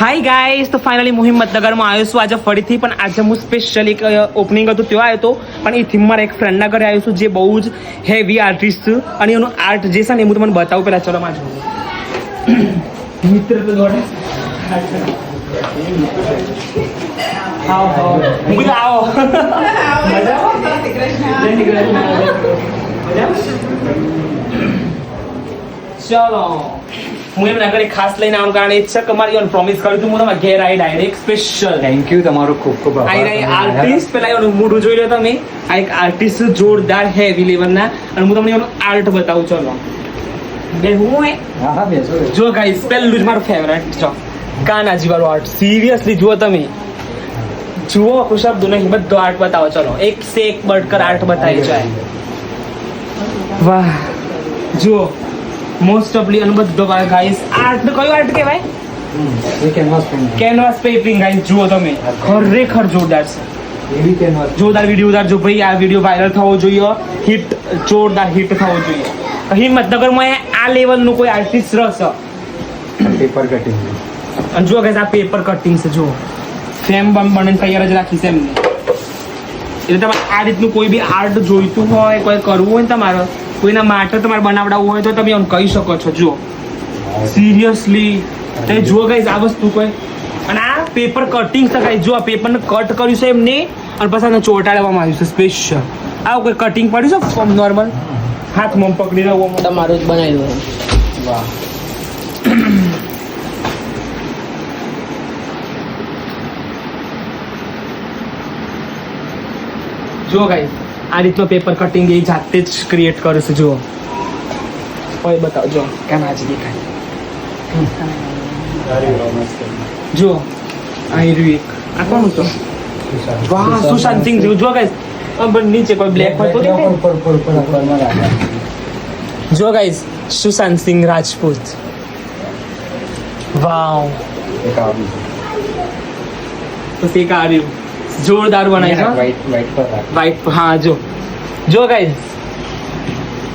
Hi guys, તો finally હું હિંમતનગરમાં આવ્યો છું આજે ફરીથી. પણ આજે હું સ્પેશિયલ એક ઓપનિંગ હતું ત્યાં આવ્યો હતો, પણ એ થીમ મારા એક ફ્રેન્ડના ઘરે આવ્યો છું જે બહુ જ હેવી આર્ટિસ્ટ છે અને એનું આર્ટ જે છે ને એ હું તમને બતાવું. પહેલાં ચલો માં જોઉં મિત્ર તો જોડે આવો ચલો હું એમના ઘરે ખાસ લઈને આવવાનું કારણ એ જ છે કે મારી પ્રોમિસ કર્યું હતું હું તમારા ઘેર આવી ડાયરેક્ટ સ્પેશિયલ. થેન્ક યુ, તમારો ખૂબ ખૂબ આઈ આર્ટિસ્ટ પેલા એનું મોઢું જોઈ લો તમે. આ એક આર્ટિસ્ટ જોરદાર હેવી લેવલના અને હું તમને એનું આર્ટ બતાવું. ચલો બે હું હા બેસો જો ગાઈસ પહેલું જ મારું ફેવરેટ જો કાનાજી વાળું આર્ટ. સિરિયસલી જુઓ તમે, જુઓ ખુશાબ નહીં બધો આર્ટ બતાવો. ચલો એક સે એક બટકર આર્ટ બતાવી જાય. વાહ જુઓ મોસ્ટ ઓફલી અને બધો ગાઈસ આર્ટ કયો આર્ટ કહેવાય? એ canvas painting. Canvas painting guys જુઓ તમે, ખરેખર જોરદાર છે. એવી કેનવાસ જોરદાર વિડીયો ઉતારજો ભાઈ. આ વિડીયો વાયરલ થવો જોઈએ, હિટ જોરદાર હિટ થવો જોઈએ. હિંમતનગરમાં આ લેવલનું કોઈ આર્ટિસ્ટ રહેશે. Paper cutting. અને જુઓ ગાઈસ આ પેપર કટિંગ છે. જુઓ ફ્રેમ બમ બને તૈયાર જ રાખીશ એમને. એટલે તમારે આ રીતનું કોઈ બી આર્ટ જોઈતું હોય, કોઈ કરવું હોય ને તમારે કોઈના માટે તમારે બનાવડાવવું હોય તો તમે એમ કહી શકો છો. જુઓ સિરિયસલી તે જુઓ ગાઈસ આ વસ્તુ કોઈ. અને આ પેપર કટિંગ છે ગાઈસ. જો આ પેપરને કટ કર્યું છે એમને અને પછી આને ચોંટાડવામાં આવ્યું છે સ્પેશિયલ. આવું કોઈ કટિંગ પડ્યું છે ફોર્મ નોર્મલ હાથમાં પકડી રહ્યો તમારું જ બનાવ્યું. વાહ. જુઓ ગાઈસ આ રીતનો પેપર કટિંગ એ જાતે જ ક્રિએટ કરે છે. જુઓ કોઈ બતાવો. જો કેમ આજે દેખાય. જુઓ આ રહ્યું એક. આ કોણ હતો? વાહ સુશાંત સિંહ. જો ગાઈસ નીચે કોઈ બ્લેક હોય તો દેખાય. જો ગાઈસ સુશાંત સિંહ રાજપૂત. વાવ તો એક આ રહ્યું જોરદાર બનાવી છે. વાઈટ હા જો જો ગાઈસ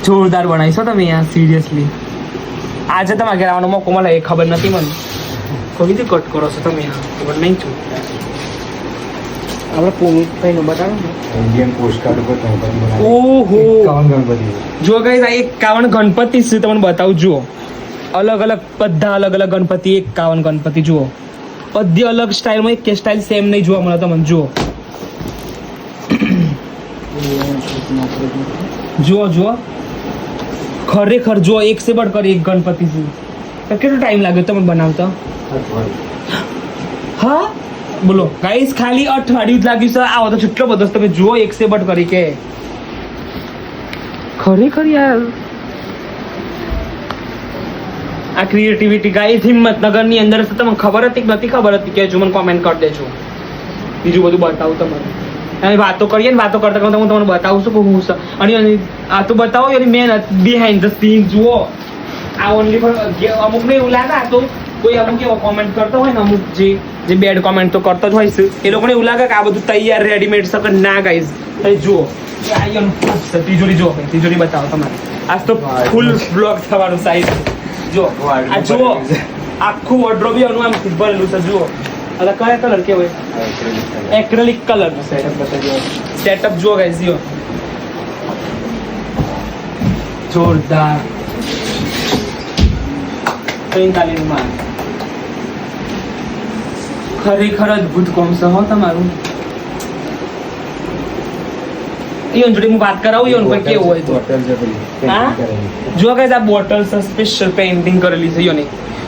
જોરદાર બનાવી છો તમે યાર સિરિયસલી. આજે તમારા ઘરે આવવાનો મોકો મળે એ ખબર નથી મને. કોઈ રીતે કટ કરો છો તમે યાર ખબર નહીં છું. આપણે કઈનું બતાવો ને. ઇન્ડિયન પોસ્ટકાર્ડ ઉપર ગણપતિ બનાવ્યા. ઓહો 51 ગણપતિ. જો ગાઈસ આ 51 ગણપતિ છે તમને બતાવું. જુઓ અલગ અલગ બધા અલગ અલગ ગણપતિ 51 ગણપતિ. જુઓ બધી અલગ સ્ટાઇલમાં એક સ્ટાઇલ સેમ નહીં જોવા મળે તમને. જુઓ જુઓ જુઓ ખરેખર જુઓ એક સે બડ કરી એક ગણપતિ છે. તો કેટલો ટાઈમ લાગ્યો તમને બનાવતા? હા બોલો ગાઈસ ખાલી અઠવાડિયું જ લાગ્યું છે. આવો તો કેટલો બધો તમે જુઓ એક સે બડ કરી કે ખરેખર યાર આ ક્રિએટિવિટી ગાઈસ હિંમતનગરની અંદર છે. તમને ખબર હતી કે નથી ખબર હતી કે જો મને કોમેન્ટ કરી દેજો. બીજું બધું બતાવું તમને. અને વાતો કરીએ ને વાતો કરતા કરતા હું તમને બતાવું છું કે હું છે. અને આ તો બતાવો એની મહેનત બિહાઇન્ડ ધ સીન જુઓ. આ ઓનલી અમુકને એવું લાગે આ તો કોઈ અમુક એવો કોમેન્ટ કરતો હોય ને અમુક જે બેડ કોમેન્ટ તો કરતો જ હોય છે એ લોકોને એવું લાગે કે આ બધું તૈયાર રેડીમેડ છે કે ના ગાઈસ. જુઓ તિજોરી જુઓ તિજોરી બતાવો તમારે. આજ તો ફૂલ બ્લોગ થવાનું સાઈઝ. જો આ જુઓ આખું વોર્ડરોબ એનું આમ ભરેલું છે. જુઓ એટલે કયા કલર કેવાય? એક્રેલિક કલર સેટઅપ જુઓ ગાઈસ. જુઓ જોરદાર 43 માં ખરેખર અદભુત કોમ છે હો તમારું. ઈવન જોડે હું વાત કરાવું ઈવન કોઈ કેવું હોય તો હા જો ગાઈસ આ બોટલ છે સ્પેશિયલ પેઇન્ટિંગ કરેલી છે ઈવન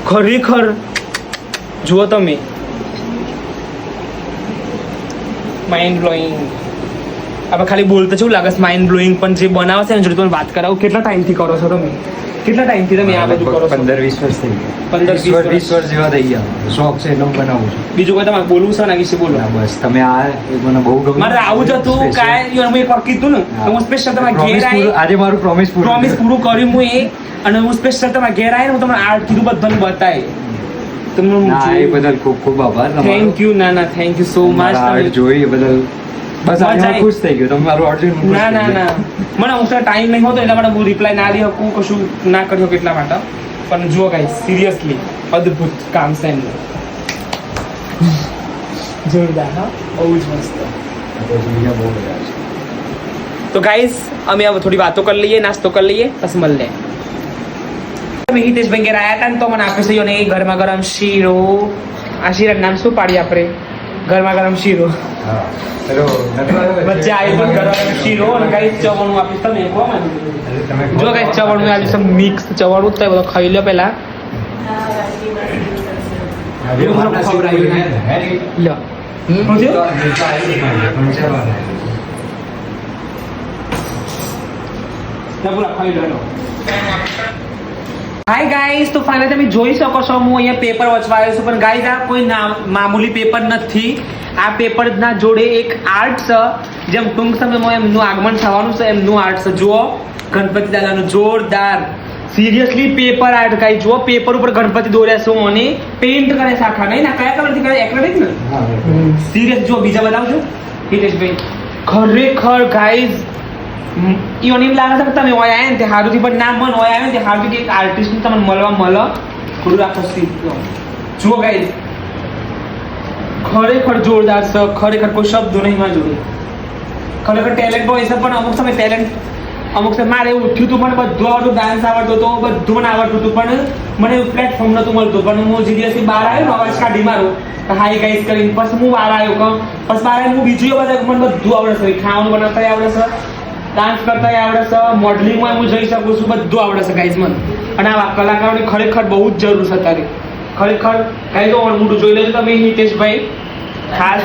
ખરેખર જુઓ તમે માઇન્ડ બ્લોઈંગ. આપણે ખાલી બોલતા શું લાગે માઇન્ડ બ્લોઈંગ પણ જે બનાવે છે ને જોડે તમે વાત કરાવું. કેટલા ટાઈમથી કરો છો તમે? કેટલા ટાઈમથી તમે આ બધું કરો છો? 15-20 વર્ષ થઈ ગયા. 15-20 20 વર્ષ જેવા થઈ ગયા. શોખ છે એટલે હું બનાવું છું. બીજું કોઈ તમારે બોલવું છે ને વિશે બોલો. ના બસ તમે આ મને બહુ ગમ્યું. મારે આવું જ હતું કાંઈ મેં એકવાર કીધું ને તો હું સ્પેશિયલ તમારા ઘેર આવી. આજે મારું પ્રોમિસ પૂરું કર્યું હું એ. અને હું સ્પેશિયલ તમારા ઘેર આવીને હું તમને આર્ટ કીધું બધાને બતાવી. ના એ બદલ ખૂબ ખૂબ આભાર. Thank you. ના ના thank you so much. Art જોઈ એ બદલ બસ આજે હું ખુશ થઈ ગયો. તમે મારું આર્ટ જોઈને ના ના ના મને હું ટાઈમ નહીં હોતો એટલા માટે હું રિપ્લાય ના દઈ શકું કશું ના કરી શકું એટલા માટે. પણ જુઓ ગાઈસ સિરિયસલી અદ્ભુત કામ છે એમનું. જોરદાર હા બહુ જ મસ્ત પછી બીજા બહુ બધા છે. તો ગાઈઝ અમે હવે થોડી વાતો કરી લઈએ નાસ્તો કરી લઈએ પછી મળીએ અમે હિતેશભાઈ ઘેર આવ્યા હતા ને તો મને આપે છે અને ગરમા ગરમ શીરો આ શીરાનું નામ શું પાડીએ આપણે ગરમા ગરમ શીરો હા પેલો વચ્ચે આવી પણ ગરમ શીરો અને ગાઈઝ ચવાણું આપીશ તમે કહો મને જો ગાઈઝ ચવાણું આપીશ મિક્સ ચવાણું તો બધો ખાઈ લો પહેલા લો હાય ગાઈઝ તો ફાઇનલી તમે જોઈ શકો છો હું અહીંયા પેપર વાંચવા આવ્યો છું પણ ગાઈઝ આ કોઈ મામૂલી પેપર નથી આ પેપરના જોડે એક આર્ટ છે જેમ ટૂંક સમયમાં એમનું આગમન થવાનું છે એમનું આર્ટ છે જુઓ ગણપતિ દાદાનું જોરદાર સિરિયસલી પેપર આર્ટ ગાઈઝ જુઓ પેપર ઉપર ગણપતિ દોર્યા છે અને પેઇન્ટ કરે છે આખા નહીં ના કયા કલરથી કરે એક્રેલિક ને સિરિયસ જો બીજા બતાવજો હિતેશભાઈ ખરેખર ગાઈઝ ઈવન એમ લાગે છે કે તમે હોય આવ્યા ને તે હારુથી પણ ના મન હોય આવે ને તે હારુથી એક આર્ટિસ્ટને તમને મળવા મળે થોડું રાખો જુઓ ગાઈઝ ખરેખર જોરદાર છે ખરેખર કોઈ શબ્દો નહીં માં જોડે ખરેખર ટેલેન્ટ હોય છે પણ અમુક સમય ટેલેન્ટ અમુક સમય મારે એવું ઉઠ્યું હતું પણ બધું આવડતું ડાન્સ આવડતો હતો બધું મને આવડતું હતું પણ મને એવું પ્લેટફોર્મ નહોતું મળતું પણ હું જે દિવસથી બહાર આવ્યો ને અવાજ કાઢી મારો હાઈ ગાઈઝ કરીને પછી હું બહાર આવ્યો કહું પછી બહાર આવીને હું બીજું બધા મને બધું આવડે છે ખાવાનું બનાવતા આવડે છે ડાન્સ કરતા આવડે છે મોડલિંગમાં હું જઈ શકું છું બધું આવડે છે ગાઈઝ મને અને આ કલાકારોની ખરેખર બહુ જ જરૂર છે અત્યારે ખરેખર ગાઈઝ મોટું જોઈ લેજો તમે હિતેશભાઈ ખાસ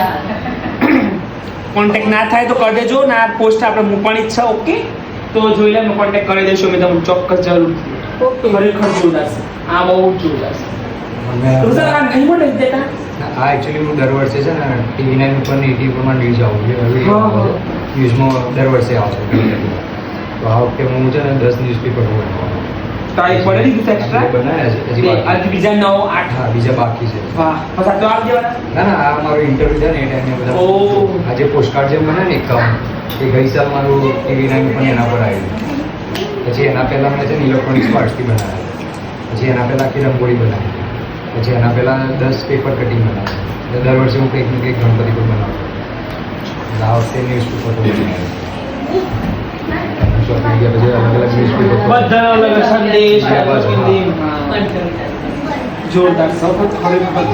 કોન્ટેક્ટ ના થાય તો કરી દેજો ના પોસ્ટ આપણે મૂકવાની ઈચ્છા ઓકે તો જોઈ લે કોન્ટેક્ટ કરી દેશો મેં તમને ચોક્કસ જરૂર ઓકે ખરેખર જોરદાર છે આ બહુ જ જોરદાર છે તો સર આ નહીં મળે દેતા આ એકચ્યુઅલી હું દર વર્ષે છે ને ટીવી 9 ઉપર ને ટીવી પર ન્યૂઝ આવું ન્યૂઝમાં દર વર્ષે આવશે તો આ વખતે હું છે ને 10 ન્યૂઝપેપર બનાવવાનું તારીખ પડે દીધું એક્સ્ટ્રા બનાવ્યા છે હજી બાકી. આજે બીજા 9 8 હા બીજા બાકી છે વાહ પછી આ તો આપ દેવાના ના ના આ મારો ઇન્ટરવ્યુ છે ને એ ટાઈમે બધા ઓહ. આજે પોસ્ટકાર્ડ જેમ બને ને એકમ એ ગઈ સાલ મારું ટીવી 9 ઉપર એના પર આવ્યું પછી એના પહેલાં મેં છે ને ઇલેક્ટ્રોનિક્સ પાર્ટ્સથી બનાવ્યા પછી એના પહેલાં આખી રંગોળી બનાવી પછી એના પહેલાં 10 પેપર કટિંગ બનાવ્યા એટલે દર વર્ષે હું કંઈક ને કંઈક ગણપતિ પર બનાવું એટલે આ વખતે ન્યૂઝપેપર પર બનાવ્યું સોશિયલ મીડિયા પછી અલગ અલગ ન્યૂઝપેપર બધા અલગ અલગ સંદેશ હા, બસ, હા. હિન્દી જોરદાર સૌ ખરેખર